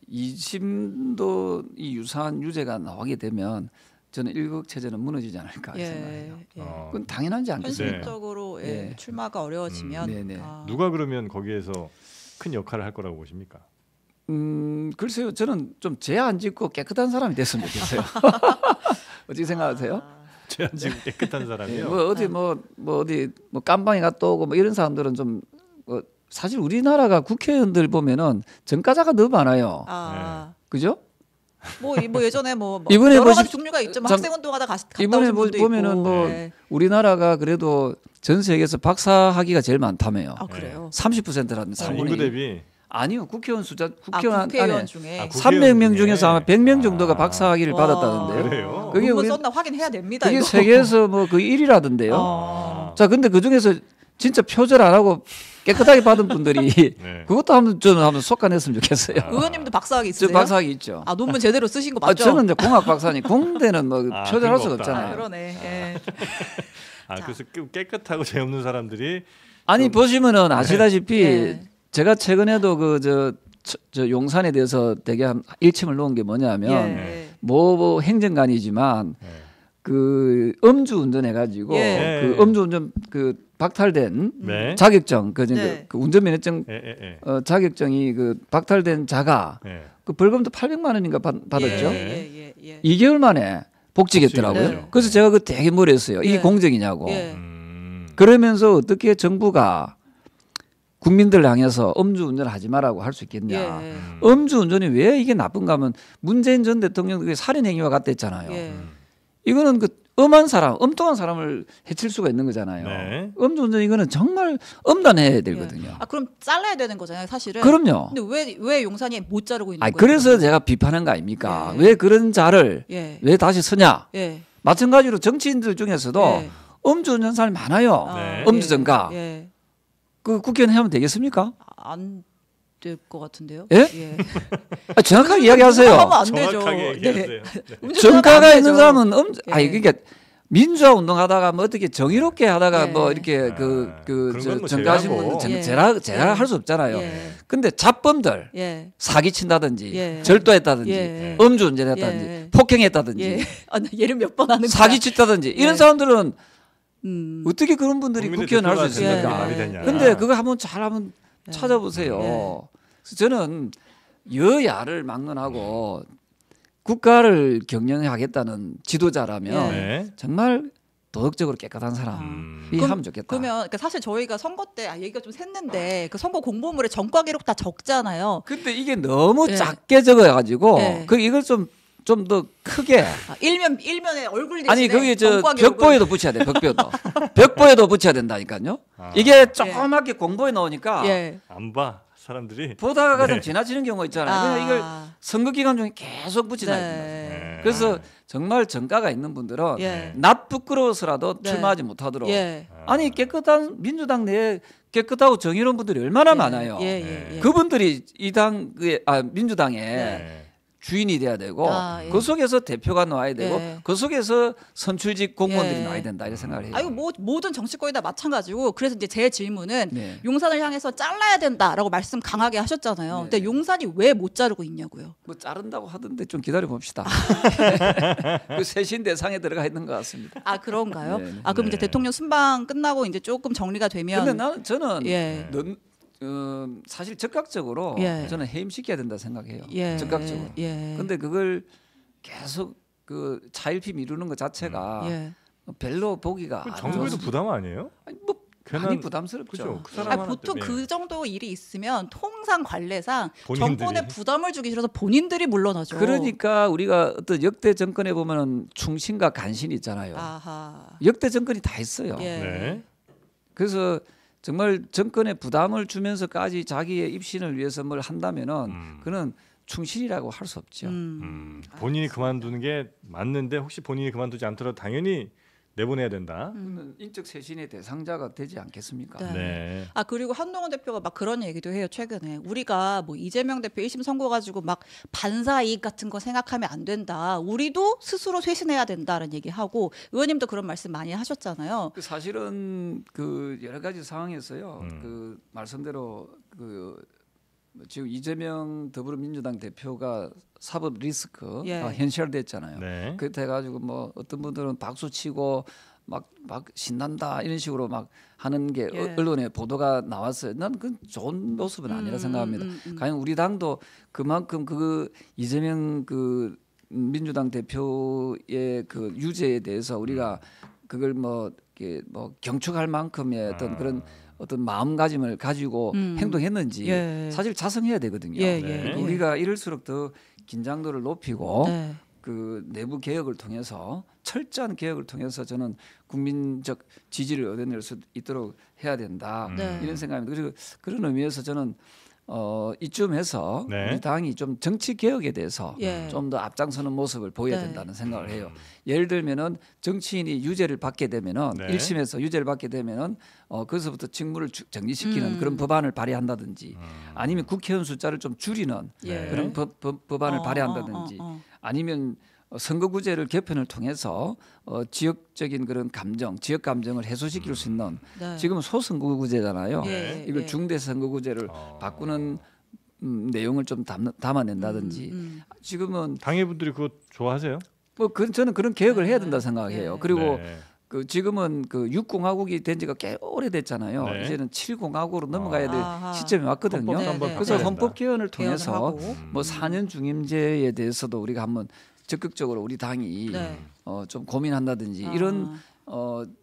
2심도 이 유사한 유죄가 나오게 되면 저는 1극 체제는 무너지지 않을까 생각해요. 그건 당연하지 않겠어요? 현실적으로 출마가 어려워지면 누가 그러면 거기에서 큰 역할을 할 거라고 보십니까? 글쎄요. 저는 좀 죄 안 짓고 깨끗한 사람이 됐으면 좋겠어요. 어떻게 생각하세요? 죄 안 짓고 깨끗한 사람이요? 뭐 어디 깜방에 갔다 오고 뭐 이런 사람들은 좀 사실 우리나라가 국회의원들 보면은 전과자가 너무 많아요. 그죠? 뭐 예전에 이번에 여러 가지 종류가 있죠. 학생운동하다 갔다 이번에 오신 분도 보면은 있고. 우리나라가 그래도 전 세계에서 박사학위가 제일 많다며요. 그래요? 30%라는 인구 대비. 아니요. 국회의원 국회의원 중에 300명 중에서 아마 100명 정도가 박사학위를 받았다던데요. 그래요? 그게 우리 썼나 확인해야 됩니다. 그게 이거. 세계에서 뭐 거의 1위라던데요. 자, 근데 그 중에서 진짜 표절 안 하고 깨끗하게 받은 분들이 그것도 저는 한번 속아냈으면 좋겠어요. 의원님도 박사학위 있으세요? 저 박사학위 있죠. 논문 제대로 쓰신 거 맞죠? 저는 이제 공학 박사니 공대는 뭐 표절할 수가 없잖아요. 그러네. 그래서 깨끗하고 죄 없는 사람들이 보시면은 아시다시피 제가 최근에도 저 용산에 대해서 되게 한 일침을 놓은 게 뭐냐면 뭐 행정관이지만 그 음주 운전해가지고 그 음주 운전 박탈된 자격증 그 운전면허증 자격증이 박탈된 자가 그 벌금도 800만 원인가 받았죠. 2개월 만에 복직했더라고요. 그래서 제가 되게 뭐랬어요. 이게 공정이냐고. 그러면서 어떻게 정부가 국민들 향해서 음주운전을 하지 말라고 할 수 있겠냐. 음주운전이 왜 이게 나쁜가 하면 문재인 전 대통령 그게 살인행위와 같댔잖아요. 이거는 엄한 사람, 엉뚱한 사람을 해칠 수가 있는 거잖아요. 음주운전 이거는 정말 엄단해야 되거든요. 그럼 잘라야 되는 거잖아요, 사실은. 그럼요. 근데 왜 용산이 못 자르고 있는 거예요? 그래서 제가 비판한 거 아닙니까? 왜 그런 자를 왜 다시 서냐? 마찬가지로 정치인들 중에서도 음주운전 사람이 많아요. 음주전가. 그 국회의원 하면 되겠습니까? 안 될 것 같은데요. 정확하게 이야기하세요. 하면 안 되죠. 정확하게 얘기하세요. 전가가 있는 사람은 그러니까 민주화 운동하다가 뭐 어떻게 정의롭게 하다가 뭐 이렇게 전가하신 분들 제가 할 수 없잖아요. 근데 잡범들 사기 친다든지 절도했다든지 음주운전했다든지 폭행했다든지 예를 몇 번 하는 사기 쳤다든지 이런 사람들은 어떻게 그런 분들이 국회의원 할 수 있습니까? 근데 그거 한번 찾아보세요. 그래서 저는 여야를 막론하고 국가를 경영하겠다는 지도자라면 정말 도덕적으로 깨끗한 사람이 하면 좋겠다. 그러면 사실 저희가 선거 때 얘기가 좀 샜는데 그 선거 공보물에 전과 기록 다 적잖아요. 근데 이게 너무 작게 적어가지고 이걸 좀 더 크게 일면에 얼굴 대신에 거기 벽보에도 붙여야 돼. 벽보에도 붙여야 된다니까요. 이게 조그맣게 공보에 나오니까 안 봐. 사람들이 보다가 좀 지나치는 경우가 있잖아요. 그냥 이걸 선거 기간 중에 계속 붙이다. 그래서 정말 정가가 있는 분들은 낯 부끄러워서라도 출마하지 못하도록. 깨끗한 민주당 내에 깨끗하고 정의로운 분들이 얼마나 많아요. 그분들이 민주당에 주인이 돼야 되고 예. 그 속에서 대표가 나와야 되고 예. 그 속에서 선출직 공무원들이 예. 나와야 된다 이런 생각을 해요. 아이고 모든 정치권이 다 마찬가지고 그래서 이제 제 질문은 네. 용산을 향해서 잘라야 된다라고 말씀 강하게 하셨잖아요. 네. 근데 용산이 왜 못 자르고 있냐고요. 뭐 자른다고 하던데 좀 기다려 봅시다. 그 쇄신 대상에 들어가 있는 것 같습니다. 아 그런가요? 네, 네. 아 그럼 이제 네. 대통령 순방 끝나고 이제 조금 정리가 되면 근데 저는 예. 사실 적극적으로 예. 저는 해임시켜야 된다 생각해요. 예. 적극적으로. 예. 근데 그걸 계속 그 차일피 미루는 것 자체가 예. 별로 보기가 그 안 정부에도 좋습니다. 부담 아니에요? 아니, 뭐 괜한- 많이 부담스럽죠. 그죠? 그 사람 아, 하나 보통 때문에. 그 정도 일이 있으면 통상 관례상 본인들이. 정권에 부담을 주기 싫어서 본인들이 물러나죠. 그러니까 우리가 어떤 역대 정권에 보면은 충신과 간신이 있잖아요. 아하. 역대 정권이 다 있어요. 예. 네. 그래서 정말 정권에 부담을 주면서까지 자기의 입신을 위해서 뭘 한다면은 그는 충신이라고 할 수 없죠. 본인이 그만두는 게 맞는데 혹시 본인이 그만두지 않더라도 당연히 내보내야 된다. 그는 인적 쇄신의 대상자가 되지 않겠습니까? 네. 네. 아 그리고 한동훈 대표가 막 그런 얘기도 해요. 최근에 우리가 뭐 이재명 대표 1심 선고 가지고 막 반사 이익 같은 거 생각하면 안 된다. 우리도 스스로 쇄신해야 된다는 얘기하고 의원님도 그런 말씀 많이 하셨잖아요. 그 사실은 그 여러 가지 상황에서요. 음. 그 말씀대로 그 지금 이재명 더불어민주당 대표가 사법 리스크 예. 현실화됐잖아요. 네. 그렇게 해가지고 뭐 어떤 분들은 박수 치고 막 신난다 이런 식으로 막 하는 게 예. 언론에 보도가 나왔어요. 난 그건 좋은 모습은 아니라 생각합니다. 과연 우리 당도 그만큼 그 이재명 그 민주당 대표의 그 유죄에 대해서 우리가 그걸 뭐 이렇게 뭐 경축할 만큼의 그런 어떤 마음가짐을 가지고 행동했는지 예. 사실 자성해야 되거든요. 예, 예, 예. 우리가 이럴수록 더 긴장도를 높이고 네. 그 내부 개혁을 통해서 철저한 개혁을 통해서 저는 국민적 지지를 얻어낼 수 있도록 해야 된다 네. 이런 생각입니다. 그리고 그런 의미에서 저는 이쯤에서 네. 우리 당이 좀 정치 개혁에 대해서 예. 좀 더 앞장서는 모습을 보여야 네. 된다는 생각을 해요. 예를 들면은 정치인이 유죄를 받게 되면은 네. 1심에서 유죄를 받게 되면은 거기서부터 직무를 정지시키는 그런 법안을 발의한다든지 아니면 국회의원 숫자를 좀 줄이는 예. 그런 법안을 발의한다든지 아니면 선거구제를 개편을 통해서 지역적인 그런 감정, 지역 감정을 해소시킬 수 있는 네. 지금은 소선거구제잖아요. 예, 이걸 예. 중대선거구제를 바꾸는 내용을 좀 담아낸다든지 지금은 당회분들이 그거 좋아하세요? 뭐 저는 그런 개혁을 해야 된다 생각해요. 예. 그리고 네. 그 지금은 그 6공화국이 된 지가 꽤 오래됐잖아요. 네. 이제는 7공화국으로 넘어가야 될 아하. 시점이 왔거든요. 헌법도 한번 그래서 바꿔야 헌법 된다. 개헌을 통해서 개헌을 하고. 뭐 4년 중임제에 대해서도 우리가 한번 적극적으로 우리 당이 네. 좀 고민한다든지 이런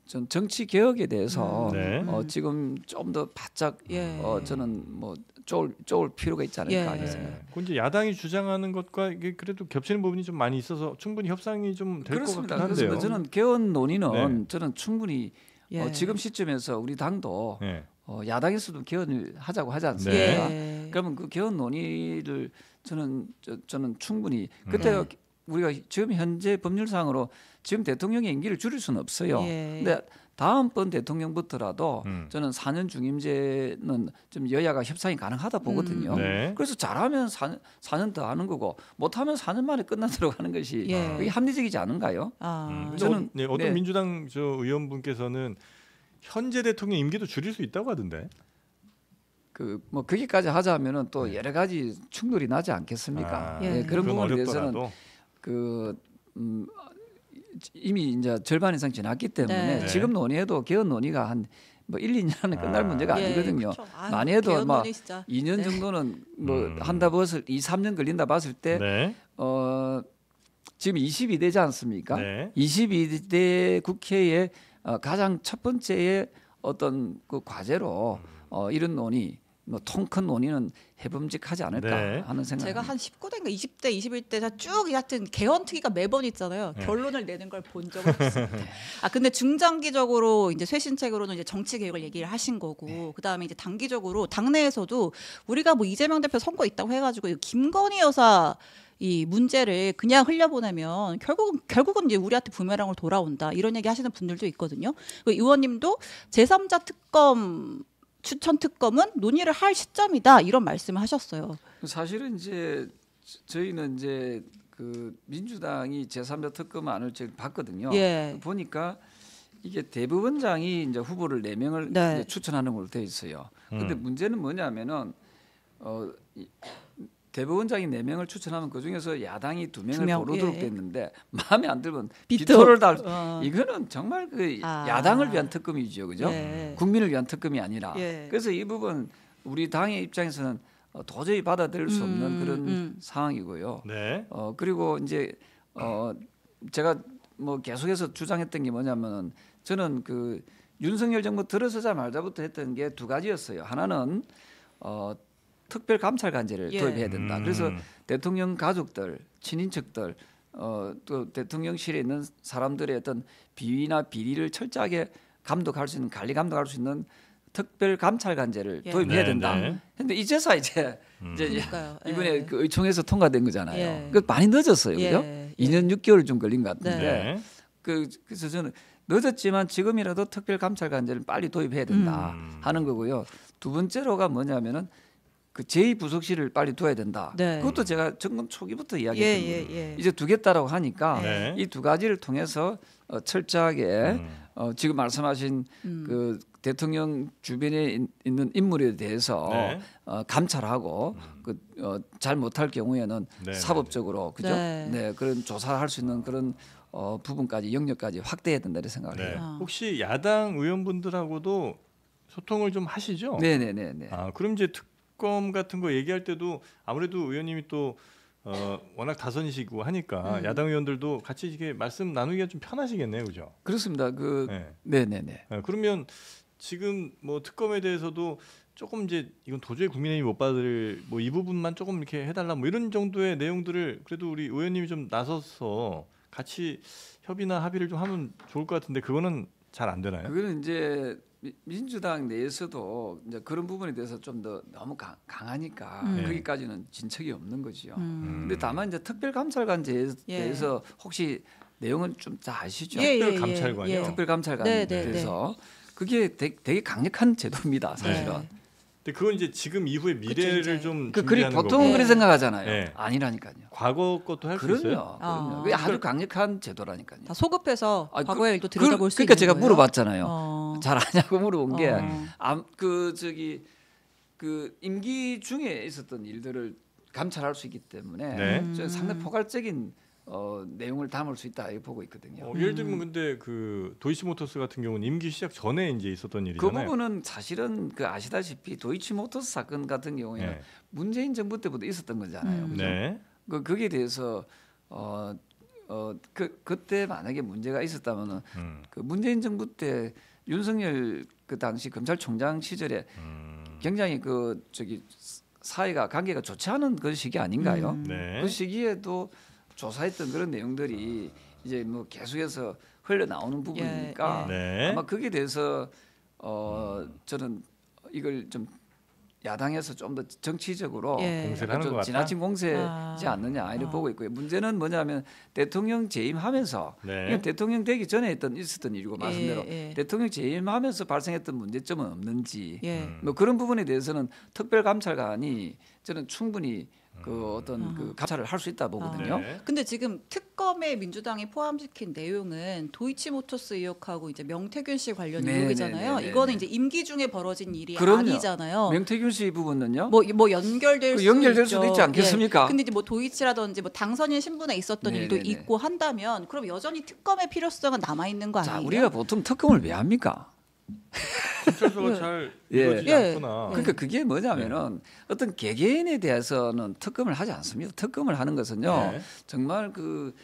전 정치 개혁에 대해서 네. 지금 좀 더 바짝 예. 저는 뭐 쪼을 필요가 있지 않을까 예. 이런 생각. 그 이제 야당이 주장하는 것과 이게 그래도 겹치는 부분이 좀 많이 있어서 충분히 협상이 좀 될 것 그렇습니다. 같긴 한데요. 그래서 저는 개헌 논의는 네. 저는 충분히 예. 지금 시점에서 우리 당도 네. 야당에서도 개헌을 하자고 하지 않습니까? 예. 그러면 그 개헌 논의를 저는 충분히 그때 우리가 지금 현재 법률상으로 지금 대통령의 임기를 줄일 수는 없어요. 예. 근데 다음번 대통령부터라도 음. 저는 4년 중임제는 좀 여야가 협상이 가능하다 보거든요. 네. 그래서 잘하면 4년 더 하는 거고 못하면 4년 만에 끝나도록 하는 것이 예. 그게 합리적이지 않은가요? 아. 저는 어떤 네. 민주당 저 의원분께서는 현재 대통령 임기도 줄일 수 있다고 하던데. 그 뭐 거기까지 하자면은 또 여러 가지 충돌이 나지 않겠습니까? 아, 예. 그런 그건 부분에 대해서는 어렵더라도. 그 이미 이제 절반 이상 지났기 때문에 네. 지금 논의해도 개헌 논의가 한 뭐 1, 2년 안에 끝날 문제가 예, 아니거든요. 그렇죠. 아유, 많이 해도 개헌 막 논의 진짜. 2년 네. 정도는 뭐 한다 봤을 2, 3년 걸린다 봤을 때 네. 지금 22대지 않습니까? 네. 22대 국회의 가장 첫 번째의 어떤 그 과제로 이런 논의, 뭐 통 큰 논의는 해봄직하지 않을까 네. 하는 생각. 제가 한 19대인가 20대, 21대 쭉 하여튼 개헌특위가 매번 있잖아요. 네. 결론을 내는 걸 본 적은 없습니다. 아 근데 중장기적으로 이제 쇄신책으로는 이제 정치 개혁을 얘기를 하신 거고 그다음에 이제 단기적으로 당내에서도 우리가 뭐 이재명 대표 선거 있다고 해가지고 이 김건희 여사 이 문제를 그냥 흘려보내면 결국은 이제 우리한테 부메랑으로 돌아온다 이런 얘기 하시는 분들도 있거든요. 그 의원님도 제3자 특검 추천 특검은 논의를 할 시점이다 이런 말씀을 하셨어요. 사실은 이제 저희는 이제 그 민주당이 제3자 특검안을 봤거든요. 예. 보니까 이게 대법원장이 이제 후보를 4명을 네. 이제 추천하는 걸로 돼 있어요. 근데 문제는 뭐냐면은 대법원장이 4명을 추천하면 그 중에서 야당이 2명을 고르도록 예. 됐는데 마음에 안 들면 비토. 비토를 달. 이거는 정말 그 아. 야당을 위한 특검이죠, 그죠? 예. 국민을 위한 특검이 아니라. 예. 그래서 이 부분 우리 당의 입장에서는 도저히 받아들일 수 없는 그런 상황이고요. 네. 그리고 이제 제가 뭐 계속해서 주장했던 게 뭐냐면은 저는 그 윤석열 정부 들어서자 말자부터 했던 게 2가지였어요. 하나는 특별 감찰관제를 예. 도입해야 된다. 그래서 대통령 가족들, 친인척들, 또 대통령실에 있는 사람들의 어떤 비위나 비리를 철저하게 감독할 수 있는 관리 감독할 수 있는 특별 감찰관제를 예. 도입해야 네, 된다. 네. 근데 이제서 이제 그러니까요. 이번에 예. 그 의총에서 통과된 거잖아요. 예. 그 많이 늦었어요, 예. 그죠? 예. 2년 6개월 좀 걸린 것 같은데. 네. 그래서 저는 늦었지만 지금이라도 특별 감찰관제를 빨리 도입해야 된다 하는 거고요. 2번째로가 뭐냐면은 그 제2부속실을 빨리 둬야 된다. 네. 그것도 제가 정권 초기부터 이야기했던 거예요. 예. 이제 두겠다라고 하니까 네. 이 2가지를 통해서 철저하게 지금 말씀하신 그 대통령 주변에 있는 인물에 대해서 네. 감찰하고 잘 못할 경우에는 네. 사법적으로 그죠? 네. 네, 그런 조사를 할 수 있는 그런 부분까지 영역까지 확대해야 된다 이렇게 생각해요. 네. 아. 혹시 야당 의원분들하고도 소통을 좀 하시죠? 네네네. 아, 그럼 이제 특검 같은 거 얘기할 때도 아무래도 의원님이 또 워낙 다선이시고 하니까 야당 의원들도 같이 이게 말씀 나누기가 좀 편하시겠네요, 그죠? 그렇습니다. 네. 네네네. 그러면 지금 뭐 특검에 대해서도 조금 이제 이건 도저히 국민의힘이 못 받을 뭐 이 부분만 조금 이렇게 해달라 뭐 이런 정도의 내용들을 그래도 우리 의원님이 좀 나서서 같이 협의나 합의를 좀 하면 좋을 것 같은데 그거는 잘 안 되나요? 그거는 이제 민주당 내에서도 이제 그런 부분에 대해서 좀 더 너무 강하니까 거기까지는 진척이 없는 거지요. 근데 다만 이제 특별감찰관제에 예. 대해서 혹시 내용은 좀 다 아시죠? 예, 특별 감찰관이요? 특별감찰관에 네, 네, 대해서 그게 되게 강력한 제도입니다, 사실은. 네. 근데 그건 이제 지금 이후의 미래를 이제. 좀 그리 준비하는 보통 거고 그렇게 생각하잖아요. 네. 아니라니까요. 과거 것도 할 수 그럼요. 있어요? 그럼요. 아. 그게 아주 강력한 제도라니까요. 다 소급해서 아, 과거의 일도 들여다볼 수 그러니까 있는 제가 거예요? 물어봤잖아요. 잘 아냐고 물어본 게 어. 그 임기 중에 있었던 일들을 감찰할 수 있기 때문에 네. 저는 상당히 포괄적인 내용을 담을 수 있다 이렇게 보고 있거든요. 예를 들면 근데 그 도이치모터스 같은 경우는 임기 시작 전에 이제 있었던 그 일이잖아요. 부분은 사실은 그 아시다시피 도이치모터스 사건 같은 경우에는 네. 문재인 정부 때부터 있었던 거잖아요. 그죠? 네. 거기에 대해서 그때 만약에 문제가 있었다면은 그 문재인 정부 때 윤석열 그 당시 검찰총장 시절에 굉장히 그 사회가 관계가 좋지 않은 그 시기 아닌가요? 네. 그 시기에도 조사했던 그런 내용들이 이제 뭐 계속해서 흘러 나오는 부분이니까 예, 예. 네. 아마 거기에 대해서 저는 이걸 좀 야당에서 좀 더 정치적으로 예. 공세를 하는 좀 것 같다. 지나친 공세지 않느냐 이렇게 보고 있고요. 문제는 뭐냐면 대통령 재임하면서 네. 이건 대통령 되기 전에 있었던 일이고 말씀대로 예. 대통령 재임하면서 발생했던 문제점은 없는지 예. 뭐 그런 부분에 대해서는 특별감찰관이 저는 충분히 그 어떤 그 감찰을 할 수 있다 보거든요. 네. 근데 지금 특검에 민주당이 포함시킨 내용은 도이치모터스 의혹하고 이제 명태균 씨 관련 네, 의혹이잖아요. 네, 네, 이거는 네. 이제 임기 중에 벌어진 일이 그럼요. 아니잖아요. 명태균 씨 부분은요? 뭐 연결될 그 연결될 수 수도 있죠. 있지 않겠습니까? 예. 근데 이제 뭐 도이치라든지 뭐 당선인 신분에 있었던 네, 일도 네, 네. 있고 한다면 그럼 여전히 특검의 필요성은 남아 있는 거 자, 아니에요? 우리가 보통 특검을 왜 합니까? 검찰서가 잘 예. 이루어지지 예. 않구나. 그러니까 그게 뭐냐면은 어떤 개개인에 대해서는 특검을 하지 않습니다. 특검을 하는 것은요, 네. 정말 그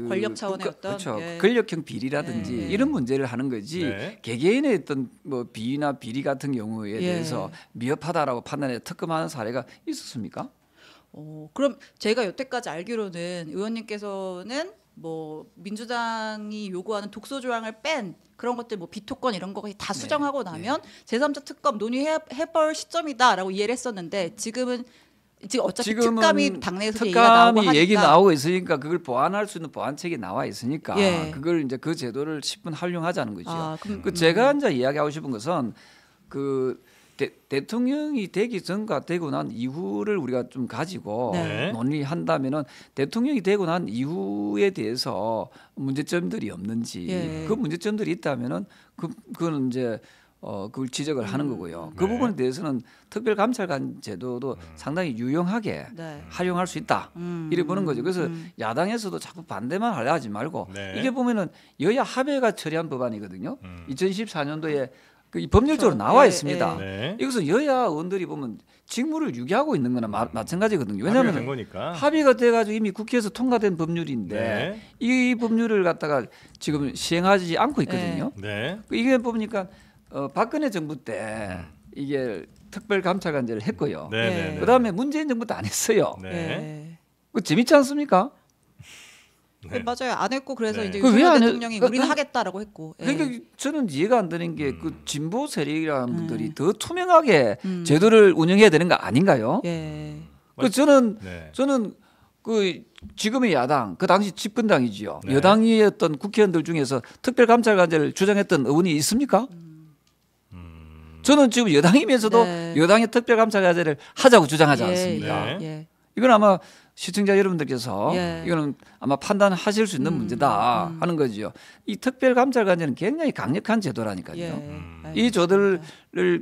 권력 차원의 어떤, 그렇죠. 예. 권력형 비리라든지 예, 예. 이런 문제를 하는 거지 네. 개개인의 어떤 뭐 비위나 비리 같은 경우에 예. 대해서 미흡하다라고 판단해 특검하는 사례가 있었습니까? 그럼 제가 여태까지 알기로는 의원님께서는 뭐 민주당이 요구하는 독소 조항을 뺀 그런 것들 뭐 비토권 이런 거 다 수정하고 나면 제3자 특검 논의해볼 시점이다라고 이해를 했었는데 지금 어차피 특감이 당내에서 얘기가 나오고 하니까 얘기 나오고 있으니까 그걸 보완할 수 있는 보완책이 나와 있으니까 예. 그걸 이제 그 제도를 10분 활용하자는 거죠. 아, 그럼, 그 제가 이제 이야기하고 싶은 것은 그 대통령이 되기 전과 되고 난 이후를 우리가 좀 가지고 네. 논의한다면은 대통령이 되고 난 이후에 대해서 문제점들이 없는지 예. 그 문제점들이 있다면은 그거는 이제 그걸 지적을 하는 거고요. 그 네. 부분에 대해서는 특별감찰관 제도도 상당히 유용하게 네. 활용할 수 있다. 이래 보는 거죠. 그래서 야당에서도 자꾸 반대만 하려 하지 말고 네. 이게 보면은 여야 합의가 처리한 법안이거든요. 2014년도에 이 법률적으로 그렇죠. 나와 예, 있습니다. 네. 이것은 여야 의원들이 보면 직무를 유기하고 있는 거나 마찬가지거든요. 합의가 된 왜냐하면 거니까. 합의가 돼가지고 이미 국회에서 통과된 법률인데 네. 이 법률을 갖다가 지금 시행하지 않고 있거든요. 네. 이게 보니까 박근혜 정부 때 이게 특별감찰관제를 했고요. 네. 네. 네. 그다음에 문재인 정부 때 안 했어요. 네. 예. 그 재밌지 않습니까? 네. 맞아요. 안 했고 그래서 네. 이제 그왜 윤석열 안 해? 대통령이 우리는 하겠다라고 했고. 예. 그러니까 저는 이해가 안 되는 게 그 진보 세력이라는 음. 분들이 더 투명하게 제도를 운영해야 되는 거 아닌가요? 예. 그 저는 네. 그 지금의 야당, 그 당시 집권당이지요. 네. 여당이었던 국회의원들 중에서 특별감찰관제를 주장했던 의원이 있습니까? 저는 지금 여당이면서도 네. 여당의 특별감찰관제를 하자고 주장하지 않습니다. 네. 예. 이건 아마 시청자 여러분들께서 예. 이거는 아마 판단하실 수 있는 문제다 하는 거지요. 이 특별감찰관제는 굉장히 강력한 제도라니까요. 예. 이 조들을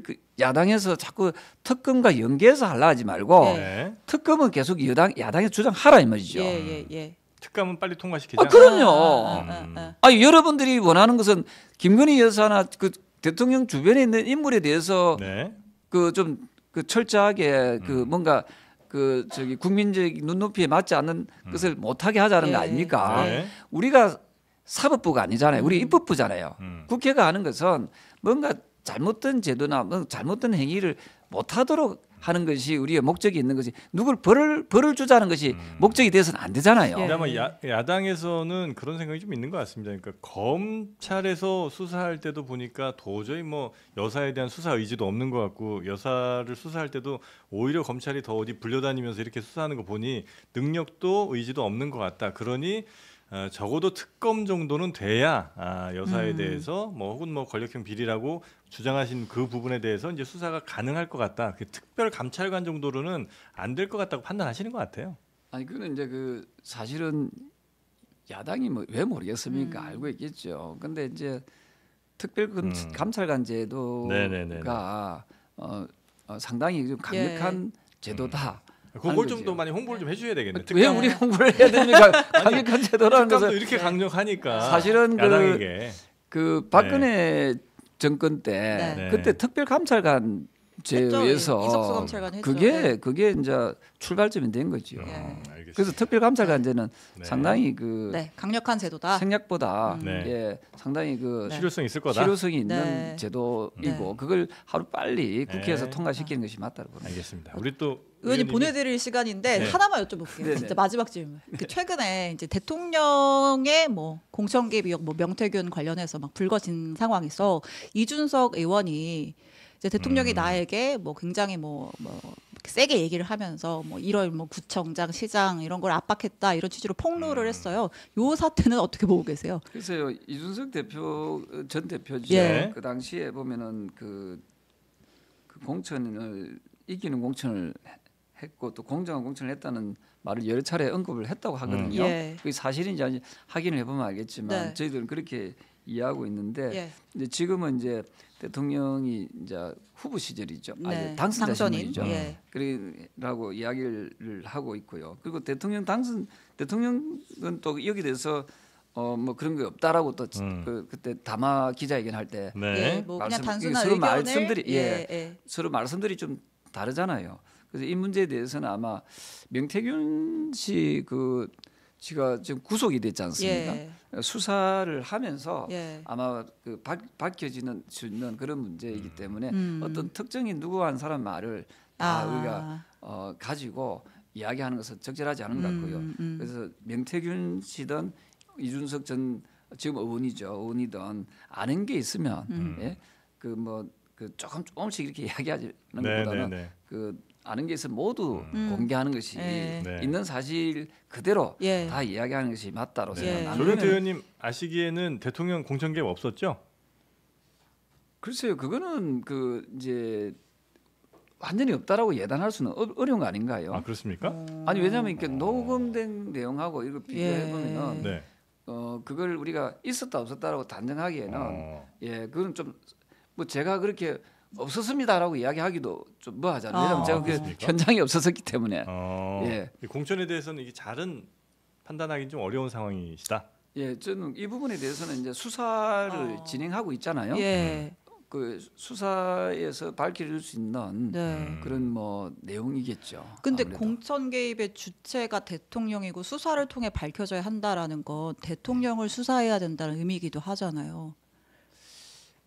그 야당에서 자꾸 특검과 연계해서 하려 하지 말고 예. 네. 특검은 계속 야당에 주장하라 이 말이죠. 예. 특감은 빨리 통과시키자. 그럼요. 아. 아니 여러분들이 원하는 것은 김건희 여사나 그 대통령 주변에 있는 인물에 대해서 네. 그 좀 그 철저하게 그 뭔가 그 저기 국민적 눈높이에 맞지 않는 것을 못하게 하자는 거 예. 아닙니까? 네. 우리가 사법부가 아니잖아요. 우리 입법부잖아요. 음. 국회가 하는 것은 뭔가 잘못된 제도나 뭐 잘못된 행위를 못하도록 하는 것이 우리의 목적이 있는 것이 누굴 벌을 주자는 것이 목적이 돼서는 안 되잖아요. 예. 근데 아마 야당에서는 그런 생각이 좀 있는 것 같습니다. 그러니까 검찰에서 수사할 때도 보니까 도저히 뭐 여사에 대한 수사 의지도 없는 것 같고 여사를 수사할 때도 오히려 검찰이 더 어디 불려다니면서 이렇게 수사하는 거 보니 능력도 의지도 없는 것 같다. 그러니 적어도 특검 정도는 돼야 여사에 대해서 뭐 혹은 뭐 권력형 비리라고 주장하신 그 부분에 대해서 이제 수사가 가능할 것 같다. 그 특별 감찰관 정도로는 안 될 것 같다고 판단하시는 것 같아요. 아니 그는 이제 그 사실은 야당이 뭐 왜 모르겠습니까? 알고 있겠죠. 근데 이제 특별 감찰관 네네네네. 제도가 상당히 좀 강력한 제도다. 그걸 좀 더 많이 홍보를 좀 해줘야 되겠네. 왜 우리 홍보를 해야 됩니까? 강력한 제도라는 특감도 것은 이렇게 강력하니까 사실은 야당에게 그 박근혜 정권 때 네. 그때 특별 감찰관 제에서 이석수 검찰관 했죠. 그게 이제 출발점이 된 거죠. 알겠습니다. 그래서 특별 감찰관제는 네. 상당히 그 네, 강력한 제도다. 생략보다 네. 예, 상당히 그 실효성 있을 거다. 실효성이 있는 네. 제도이고 네. 그걸 하루 빨리 국회에서 네. 통과시키는 것이 맞다고 봅니다. 알겠습니다. 우리 또 의원님 의원님이- 보내드릴 시간인데 네. 하나만 여쭤볼게요. 네네. 진짜 마지막 질문. 그 최근에 이제 대통령의 뭐 공천 개입 의혹, 뭐 명태균 관련해서 막 불거진 상황에서 이준석 의원이 이제 대통령이 나에게 뭐 굉장히 뭐 세게 얘기를 하면서 뭐 1월 뭐 구청장, 시장 이런 걸 압박했다 이런 취지로 폭로를 했어요. 요 사태는 어떻게 보고 계세요? 그래서요 이준석 전 대표죠. 예. 그 당시에 보면은 그 공천을 이기는 공천을 했고 또 공정한 공천을 했다는 말을 여러 차례 언급을 했다고 하거든요. 예. 그게 사실인지 아닌지 확인을 해보면 알겠지만 네. 저희들은 그렇게 이해하고 있는데 예. 이제 지금은 이제 대통령이 이제 후보 시절이죠. 네. 아니, 당선자 당선인. 시절이죠. 예. 그러라고 이야기를 하고 있고요. 그리고 대통령은 또 여기 대해서 뭐 그런 게 없다라고 또 그때 담화 기자회견 할 때 네. 예, 뭐 그냥 말씀- 단순한 서로 의견을 말씀들이 예. 서로 말씀들이 좀 다르잖아요. 그래서 이 문제에 대해서는 아마 명태균 씨 씨가 지금 구속이 됐지 않습니까? 예. 수사를 하면서 예. 아마 그 밝혀지는 수 있는 그런 문제이기 때문에 음. 어떤 특정인 누구 한 사람 말을 다 우리가 가지고 이야기하는 것은 적절하지 않은 것 같고요. 그래서 명태균 씨든 이준석 전 지금 의원이든 아는 게 있으면 예? 그 조금씩 이렇게 이야기하는 것보다는 네. 그 아는 게 있으면 모두 공개하는 것이 예. 네. 있는 사실 그대로 예. 다 이야기하는 것이 맞다고 예. 생각합니다. 안 조경태 그러면 의원님 아시기에는 대통령 공천 개입 없었죠? 글쎄요, 그거는 그 이제 완전히 없다라고 예단할 수는 어려운 거 아닌가요? 아 그렇습니까? 아니 왜냐하면 이렇게 녹음된 내용하고 이거 비교해 보면은 네. 그걸 우리가 있었다 없었다라고 단정하기에는 예 그건 좀 뭐 제가 그렇게 없었습니다라고 이야기하기도 좀 뭐하잖아요. 왜냐하면 제가 그 그렇습니까? 현장에 없었었기 때문에 예. 공천에 대해서는 이게 잘은 판단하기 좀 어려운 상황이시다. 예 저는 이 부분에 대해서는 이제 수사를 진행하고 있잖아요. 예. 그 수사에서 밝혀질 수 있는 네. 그런 뭐 내용이겠죠. 근데 아무래도. 공천 개입의 주체가 대통령이고 수사를 통해 밝혀져야 한다라는 건 대통령을 수사해야 된다는 의미이기도 하잖아요.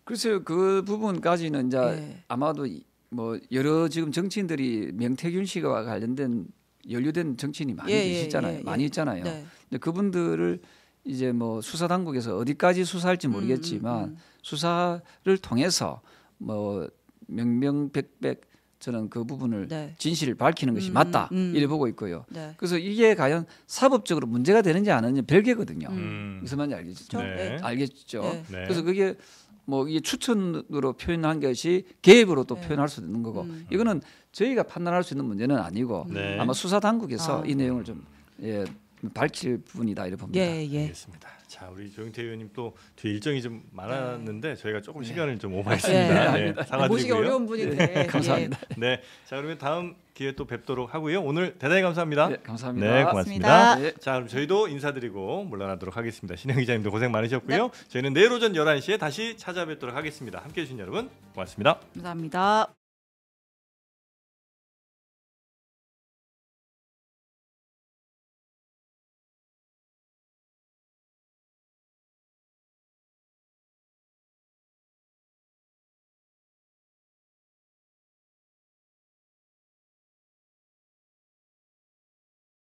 글쎄요 그 부분까지는 이제 예. 아마도 뭐 여러 지금 정치인들이 명태균 씨와 관련된 연루된 정치인이 많이 계시잖아요. 많이 있잖아요. 네. 근데 그분들을 이제 뭐 수사 당국에서 어디까지 수사할지 모르겠지만 수사를 통해서 뭐 명명백백 저는 그 부분을 네. 진실을 밝히는 것이 맞다 이래 보고 있고요. 네. 그래서 이게 과연 사법적으로 문제가 되는지 안 하는지 별개거든요. 무슨 말인지 알겠죠? 네. 알겠죠. 네. 네. 그래서 그게 뭐 이게 추천으로 표현한 것이 개입으로 또 네. 표현할 수도 있는 거고 이거는 저희가 판단할 수 있는 문제는 아니고 네. 아마 수사 당국에서 아. 이 내용을 좀 밝힐 부분이다 이렇게 봅니다. 예, 예. 알겠습니다. 자 우리 조영태 의원님 또 뒤에 일정이 좀 많았는데 저희가 조금 네. 시간을 좀 오버했습니다. 네. 모시기 사과드리고요. 어려운 분인데. 감사합니다. 네. 자 그러면 다음 기회에 또 뵙도록 하고요. 오늘 대단히 감사합니다. 네, 감사합니다. 네, 고맙습니다. 고맙습니다. 자, 그럼 저희도 인사드리고 물러나도록 하겠습니다. 신영 기자님도 고생 많으셨고요. 저희는 내일 오전 11시에 다시 찾아뵙도록 하겠습니다. 함께해 주신 여러분 고맙습니다. 감사합니다.